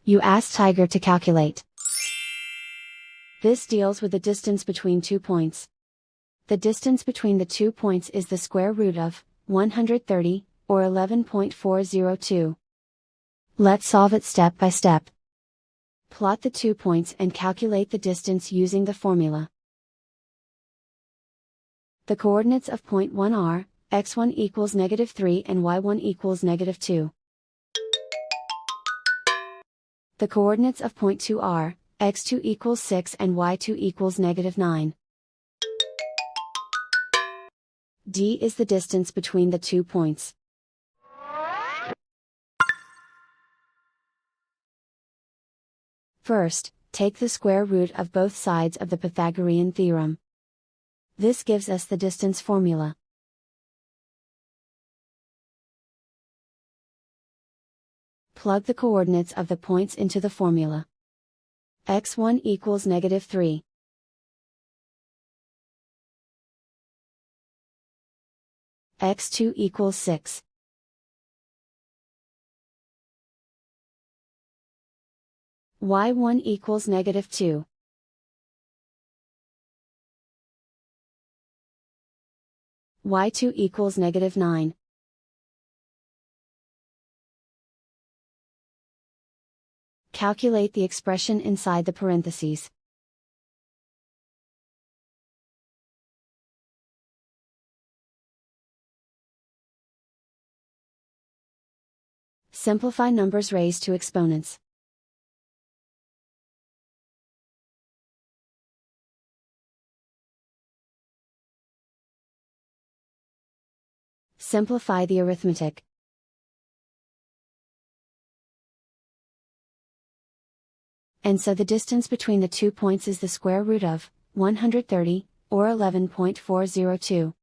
You ask Tiger to calculate. This deals with the distance between 2 points. The distance between the 2 points is the square root of 130, or 11.402. Let's solve it step by step. Plot the 2 points and calculate the distance using the formula. The coordinates of point 1 are, x1 equals -3 and y1 equals -2. The coordinates of point 2 are, x2 equals 6 and y2 equals -9. D is the distance between the 2 points. First, take the square root of both sides of the Pythagorean theorem. This gives us the distance formula. Plug the coordinates of the points into the formula. x1 equals -3. x2 equals 6. y1 equals -2. y2 equals -9. Calculate the expression inside the parentheses. Simplify numbers raised to exponents. Simplify the arithmetic. And so the distance between the 2 points is the square root of 130, or 11.402.